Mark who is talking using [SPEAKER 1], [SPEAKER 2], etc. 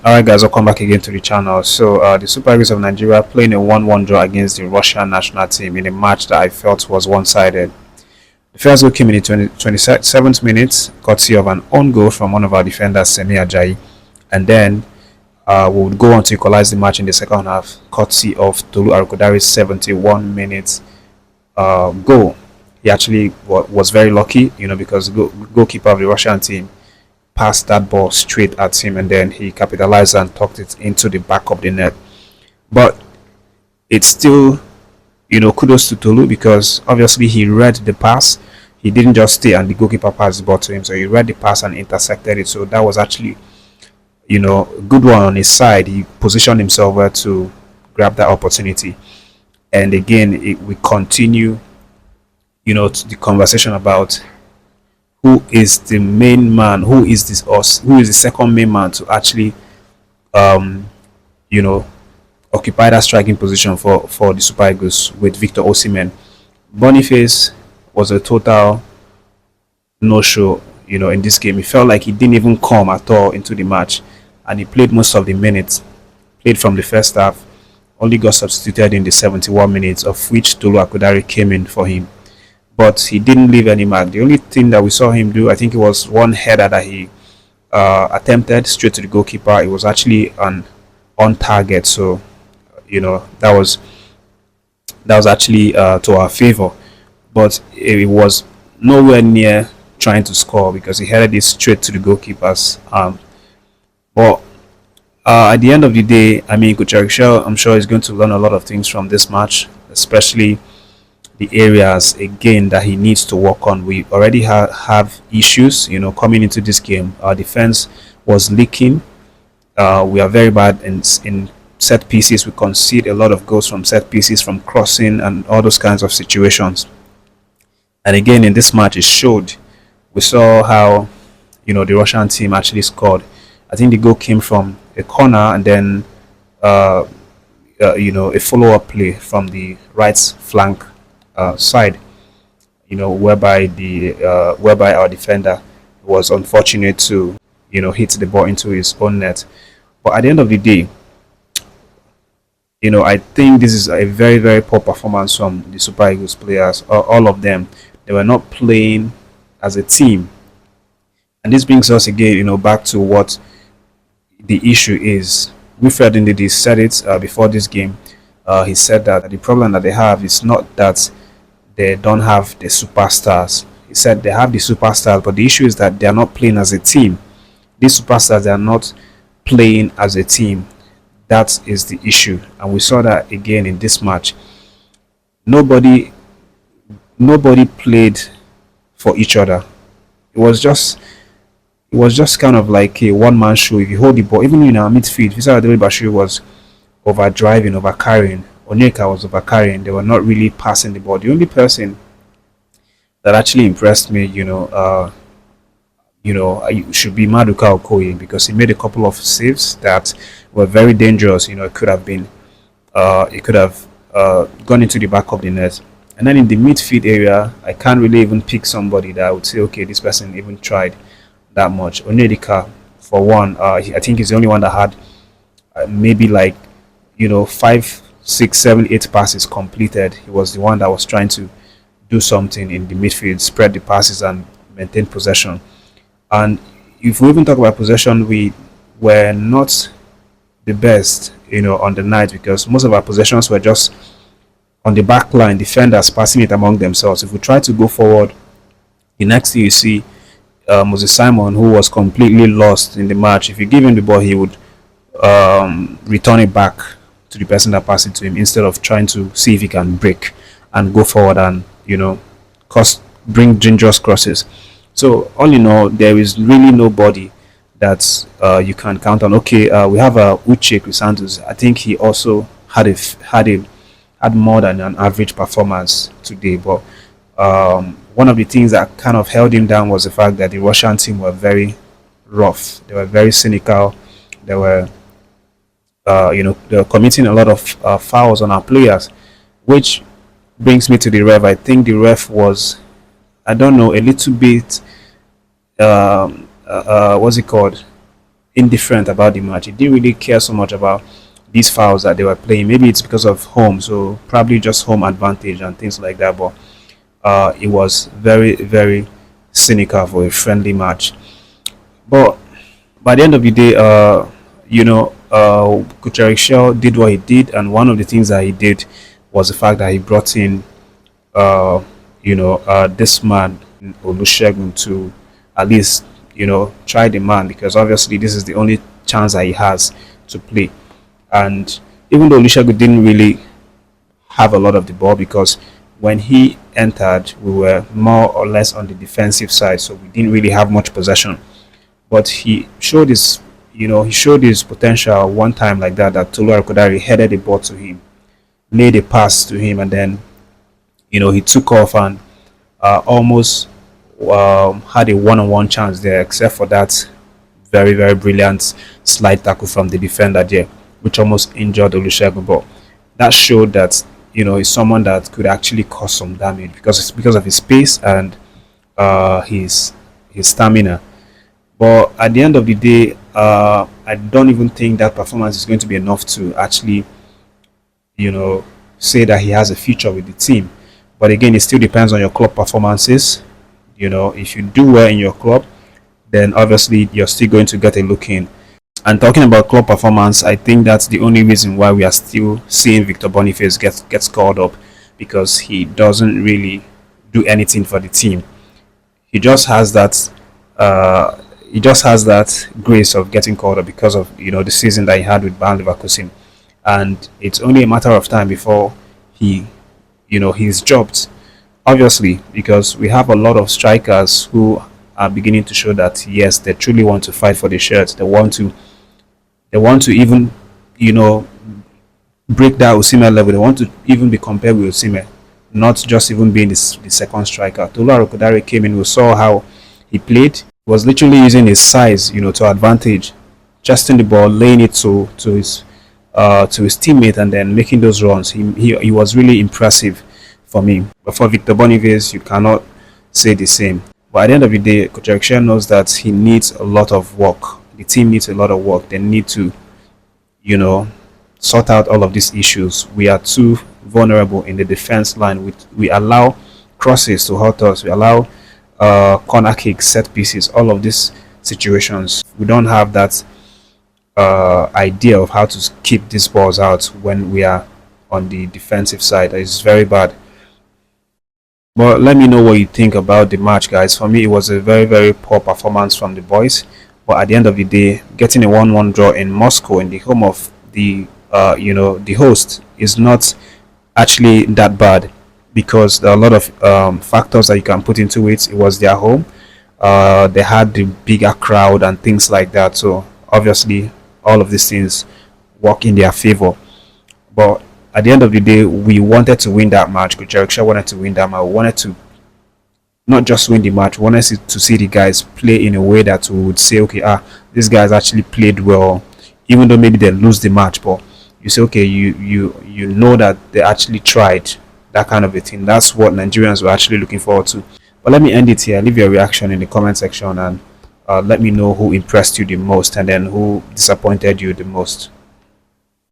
[SPEAKER 1] Alright guys, welcome back again to the channel. So the Super Eagles of Nigeria playing a 1-1 draw against the Russian national team in a match that I felt was one-sided. The first goal came in the 27th minute, courtesy of an own goal from one of our defenders, Semi Ajayi. And then we would go on to equalize the match in the second half, courtesy of TOLU Arukodari's 71 minutes goal. He actually was very lucky, because the goalkeeper of the Russian team passed that ball straight at him, and then he capitalized and tucked it into the back of the net. But it's still, kudos to Tolu, because obviously he read the pass. He didn't just stay and the goalkeeper passed the ball to him, so he read the pass and intercepted it. So that was actually, a good one on his side. He positioned himself well to grab that opportunity. And again, we continue, to the conversation about who is the main man, who is the second main man to actually occupy that striking position for the Super Eagles with Victor Osimhen. BONIFACE was a total no-show, in this game. He felt like he didn't even come at all into the match, and he played most of the minutes, played from the first half, only got substituted in the 71 minutes, of which Tolu Akodari came in for him. But he didn't leave any mark. The only thing that we saw him do, I think it was one header that he attempted straight to the goalkeeper. It was actually on target, so that was actually to our favor. But it was nowhere near trying to score because he headed it straight to the goalkeeper's arm. But at the end of the day, Coach Erikshaw, I'm sure, is going to learn a lot of things from this match, especially the areas again that he needs to work on. We already have issues, coming into this game. Our defense was leaking. We are very bad in set pieces. We concede a lot of goals from set pieces, from crossing and all those kinds of situations. And again, in this match, it showed. We saw how the Russian team actually scored. I think the goal came from a corner, and then a follow-up play from the right flank side, whereby our defender was unfortunate to hit the ball into his own net. But at the end of the day, I think this is a very, very poor performance from the Super Eagles players. All of them, they were not playing as a team, and this brings us again back to what the issue is. Wilfred Ndidi said it before this game. He said that the problem that they have is not that they don't have the superstars. He said they have the superstars, but the issue is that they are not playing as a team. These superstars, they are not playing as a team. That is the issue, and we saw that again in this match. Nobody played for each other. It was just kind of like a one-man show. If you hold the ball, even in our midfield, Visa Bashir was overdriving, overcarrying. Onyeka was overcarrying. They were not really passing the ball. The only person that actually impressed me, should be Maduka Okoye, because he made a couple of saves that were very dangerous. It could have gone into the back of the net. And then in the midfield area, I can't really even pick somebody that I would say, okay, this person even tried that much. Onyedika, for one, I think he's the only one that had maybe like 5, 6, 7, 8 passes completed. He was the one that was trying to do something in the midfield, spread the passes and maintain possession. And if we even talk about possession, we were not the best, on the night, because most of our possessions were just on the back line, defenders passing it among themselves. If we try to go forward, the next thing you see, Moses Simon, who was completely lost in the match. If you give him the ball, he would return it back to the person that passed it to him, instead of trying to see if he can break and go forward and bring dangerous crosses. So all in all, there is really nobody that you can count on. Okay, we have Uche Crisantos. I think he also had more than an average performance today, but one of the things that kind of held him down was the fact that the Russian team were very rough. They were very cynical. They were they were committing a lot of fouls on our players, which brings me to the ref. I think the ref was, I don't know, a little bit what's it called, indifferent about the match. He didn't really care so much about these fouls that they were playing. Maybe it's because of home, so probably just home advantage and things like that. But it was very, very cynical for a friendly match. But by the end of the day, Kucherik Shaw did what he did, and one of the things that he did was the fact that he brought in, this man Olusegun to at least try the man, because obviously this is the only chance that he has to play. And even though Olusegun didn't really have a lot of the ball, because when he entered, we were more or less on the defensive side, so we didn't really have much possession. But he showed his potential one time like that. That Tolu Kodari headed the ball to him, laid a pass to him, and then he took off and almost had a one-on-one chance there, except for that very, very brilliant slide tackle from the defender there, which almost injured Olusegun. But that showed that he's someone that could actually cause some damage, because it's because of his pace and his stamina. But at the end of the day, I don't even think that performance is going to be enough to actually, say that he has a future with the team. But again, it still depends on your club performances. If you do well in your club, then obviously you're still going to get a look in. And talking about club performance, I think that's the only reason why we are still seeing Victor Boniface gets called up, because he doesn't really do anything for the team. He just has that. Grace of getting called up because of the season that he had with Bayer Leverkusen, and it's only a matter of time before he's dropped. Obviously, because we have a lot of strikers who are beginning to show that yes, they truly want to fight for the shirt. They want to even break that Osimhen level. They want to even be compared with Osimhen, not just even being the second striker. Tolu Kodari came in. We saw how he played. He was literally using his size, to advantage, justing the ball, laying it to his teammate, and then making those runs. He was really impressive for me. But for Victor Boniface, you cannot say the same. But at the end of the day, Coach Eriksson knows that he needs a lot of work. The team needs a lot of work. They need to, sort out all of these issues. We are too vulnerable in the defense line. We allow crosses to hurt us. We allow corner kicks, set pieces, all of these situations. We don't have that idea of how to keep these balls out when we are on the defensive side. It's very bad. But let me know what you think about the match, guys. For me, it was a very, very poor performance from the boys. But at the end of the day, getting a 1-1 draw in Moscow, in the home of the the host, is not actually that bad, because there are a lot of factors that you can put into it. It was their home. They had the bigger crowd and things like that. So obviously, all of these things work in their favor. But at the end of the day, we wanted to win that match. Kuchereksha wanted to win that match. We wanted to not just win the match. We wanted to see the guys play in a way that we would say, okay, these guys actually played well, even though maybe they lose the match. But you say, okay, you know that they actually tried, that kind of a thing. That's what Nigerians were actually looking forward to. But let me end it here. Leave your reaction in the comment section, and let me know who impressed you the most and then who disappointed you the most.